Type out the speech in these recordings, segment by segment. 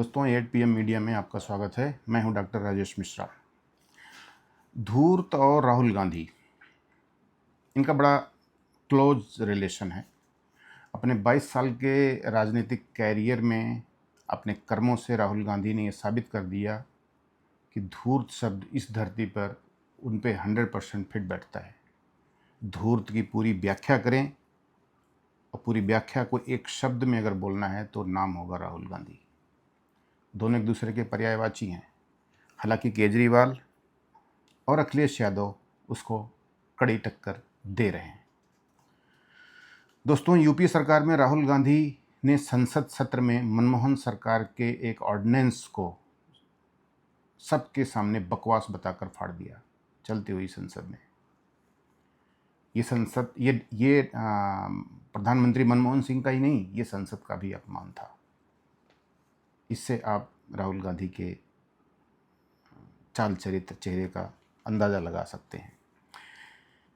दोस्तों 8 PM media में आपका स्वागत है। मैं हूं डॉक्टर राजेश मिश्रा। धूर्त और राहुल गांधी, इनका बड़ा क्लोज रिलेशन है। अपने 22 साल के राजनीतिक कैरियर में अपने कर्मों से राहुल गांधी ने यह साबित कर दिया कि धूर्त शब्द इस धरती पर उन पे 100% फिट बैठता है। धूर्त की पूरी व्याख्या करें और पूरी व्याख्या को एक शब्द में अगर बोलना है तो नाम होगा राहुल गांधी। दोनों एक दूसरे के पर्यायवाची हैं। हालांकि केजरीवाल और अखिलेश यादव उसको कड़ी टक्कर दे रहे हैं। दोस्तों, यूपी सरकार में राहुल गांधी ने संसद सत्र में मनमोहन सरकार के एक ऑर्डिनेंस को सबके सामने बकवास बताकर फाड़ दिया चलती हुई संसद में। ये प्रधानमंत्री मनमोहन सिंह का ही नहीं, ये संसद का भी अपमान था। इससे आप राहुल गांधी के चाल चरित्र चेहरे का अंदाज़ा लगा सकते हैं।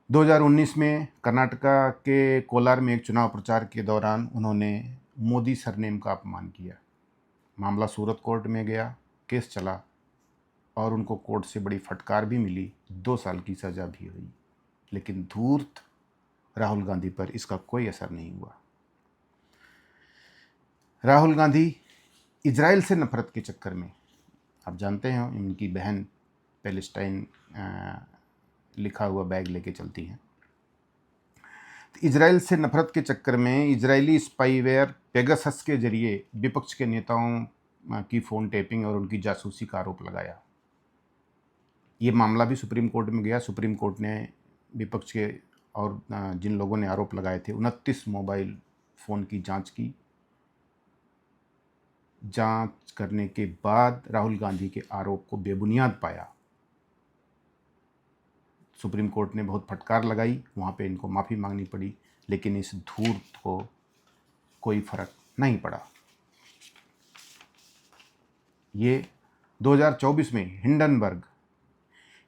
2019 में कर्नाटका के कोलार में एक चुनाव प्रचार के दौरान उन्होंने मोदी सरनेम का अपमान किया। मामला सूरत कोर्ट में गया, केस चला और उनको कोर्ट से बड़ी फटकार भी मिली, 2 साल की सज़ा भी हुई। लेकिन धूर्त राहुल गांधी पर इसका कोई असर नहीं हुआ। राहुल गांधी इजराइल से नफरत के चक्कर में, आप जानते हैं इनकी बहन पैलेस्टाइन लिखा हुआ बैग लेके चलती हैं। इजराइल से नफरत के चक्कर में इजरायली स्पाईवेयर पेगासस के जरिए विपक्ष के नेताओं की फ़ोन टैपिंग और उनकी जासूसी का आरोप लगाया। ये मामला भी सुप्रीम कोर्ट में गया। सुप्रीम कोर्ट ने विपक्ष के और जिन लोगों ने आरोप लगाए थे 29 मोबाइल फ़ोन की जांच की। जांच करने के बाद राहुल गांधी के आरोप को बेबुनियाद पाया। सुप्रीम कोर्ट ने बहुत फटकार लगाई, वहाँ पे इनको माफ़ी मांगनी पड़ी, लेकिन इस धूर्त को कोई फर्क नहीं पड़ा। ये 2024 में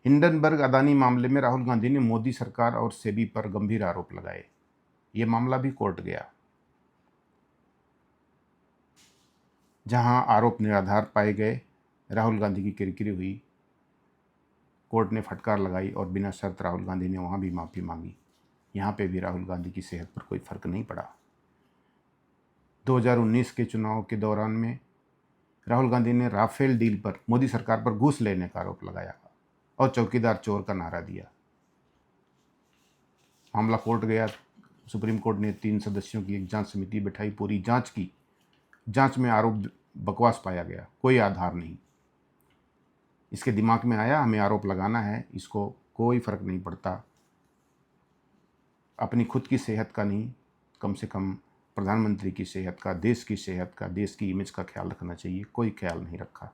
हिंडनबर्ग अदानी मामले में राहुल गांधी ने मोदी सरकार और सेबी पर गंभीर आरोप लगाए। ये मामला भी कोर्ट गया, जहां आरोप निराधार पाए गए। राहुल गांधी की किरकिरी हुई, कोर्ट ने फटकार लगाई और बिना शर्त राहुल गांधी ने वहाँ भी माफ़ी मांगी। यहाँ पे भी राहुल गांधी की सेहत पर कोई फ़र्क नहीं पड़ा। 2019 के चुनाव के दौरान में राहुल गांधी ने राफेल डील पर मोदी सरकार पर घूस लेने का आरोप लगाया और चौकीदार चोर का नारा दिया। मामला कोर्ट गया। सुप्रीम कोर्ट ने 3 सदस्यों की एक जांच समिति बैठाई, पूरी जांच की। जांच में आरोप बकवास पाया गया, कोई आधार नहीं। इसके दिमाग में आया हमें आरोप लगाना है, इसको कोई फ़र्क नहीं पड़ता। अपनी खुद की सेहत का नहीं, कम से कम प्रधानमंत्री की सेहत का, देश की सेहत का, देश की इमेज का ख्याल रखना चाहिए। कोई ख्याल नहीं रखा।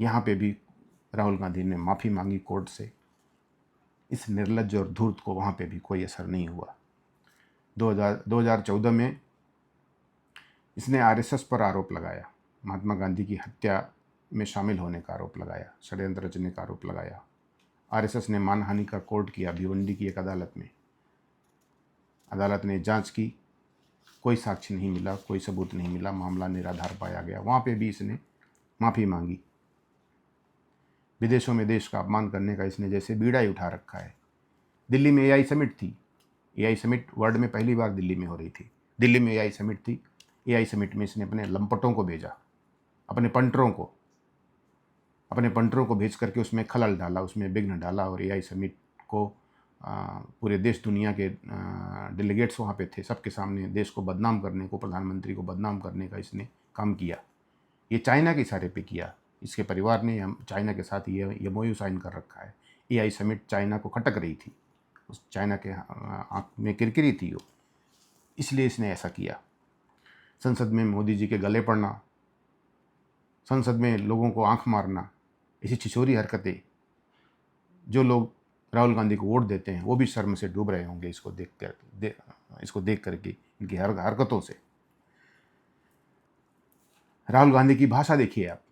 यहाँ पे भी राहुल गांधी ने माफ़ी मांगी कोर्ट से। इस निर्लज्ज और धूर्त को वहाँ पे भी कोई असर नहीं हुआ। 2014 में इसने आरएसएस पर आरोप लगाया, महात्मा गांधी की हत्या में शामिल होने का आरोप लगाया, षड्यंत्र रचने का आरोप लगाया। आरएसएस ने मानहानि का कोर्ट किया भिवंडी की एक अदालत में। अदालत ने जांच की, कोई साक्ष्य नहीं मिला, कोई सबूत नहीं मिला, मामला निराधार पाया गया। वहाँ पे भी इसने माफ़ी मांगी। विदेशों में देश का अपमान करने का इसने जैसे बीड़ा ही उठा रखा है। दिल्ली में एआई समिट थी। एआई समिट वर्ल्ड में पहली बार दिल्ली में हो रही थी। दिल्ली में एआई समिट थी। एआई समिट में इसने अपने लंपटों को भेजा, अपने पंटरों को भेज करके उसमें खलल डाला, उसमें विघ्न डाला। और एआई समिट को पूरे देश दुनिया के डेलीगेट्स वहाँ पे थे, सबके सामने देश को बदनाम करने को, प्रधानमंत्री को बदनाम करने का इसने काम किया। ये चाइना के इशारे पे किया। इसके परिवार ने चाइना के साथ ये एमओयू साइन कर रखा है। एआई समिट चाइना को खटक रही थी, उस चाइना के आँख में किरकिरी थी वो, इसलिए इसने ऐसा किया। संसद में मोदी जी के गले पड़ना, संसद में लोगों को आंख मारना, ऐसी छिछोरी हरकतें। जो लोग राहुल गांधी को वोट देते हैं वो भी शर्म से डूब रहे होंगे इसको देख करके, इनकी हरकतों से। राहुल गांधी की भाषा देखिए आप,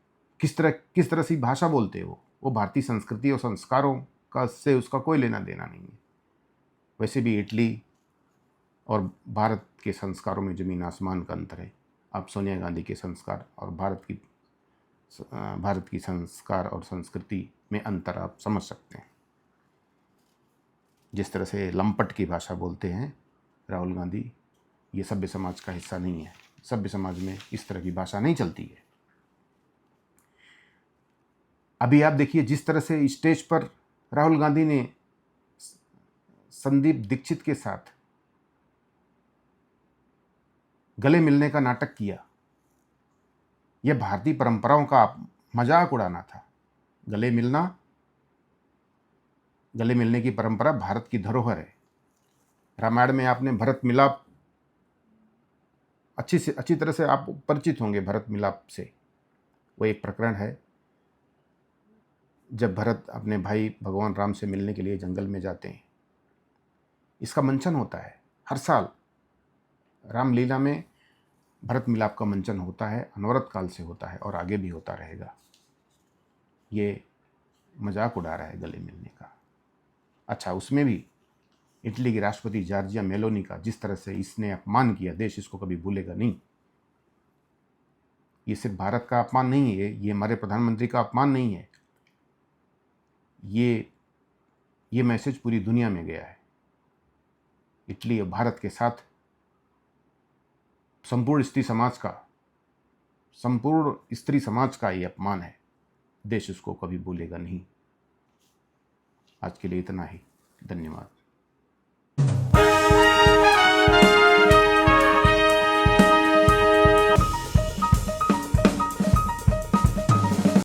किस तरह से भाषा बोलते हैं वो भारतीय संस्कृति और संस्कारों का से उसका कोई लेना देना नहीं है। वैसे भी इटली और भारत के संस्कारों में ज़मीन आसमान का अंतर है। आप सोनिया गांधी के संस्कार और भारत की संस्कार और संस्कृति में अंतर आप समझ सकते हैं। जिस तरह से लंपट की भाषा बोलते हैं राहुल गांधी, ये सभ्य समाज का हिस्सा नहीं है। सभ्य समाज में इस तरह की भाषा नहीं चलती है। अभी आप देखिए जिस तरह से स्टेज पर राहुल गांधी ने संदीप दीक्षित के साथ गले मिलने का नाटक किया, यह भारतीय परंपराओं का मजाक उड़ाना था। गले मिलने की परंपरा भारत की धरोहर है। रामायण में आपने भरत मिलाप अच्छी तरह से आप परिचित होंगे। भरत मिलाप से वो एक प्रकरण है जब भरत अपने भाई भगवान राम से मिलने के लिए जंगल में जाते हैं। इसका मंचन होता है हर साल। रामलीला में भरत मिलाप का मंचन होता है, अनवरत काल से होता है और आगे भी होता रहेगा। ये मजाक उड़ा रहा है गले मिलने का। अच्छा, उसमें भी इटली की राष्ट्रपति जॉर्जिया मेलोनी का जिस तरह से इसने अपमान किया, देश इसको कभी भूलेगा नहीं। ये सिर्फ भारत का अपमान नहीं है, ये हमारे प्रधानमंत्री का अपमान नहीं है, ये मैसेज पूरी दुनिया में गया है। इटली और भारत के साथ संपूर्ण स्त्री समाज का ये अपमान है। देश इसको कभी भूलेगा नहीं। आज के लिए इतना ही। धन्यवाद।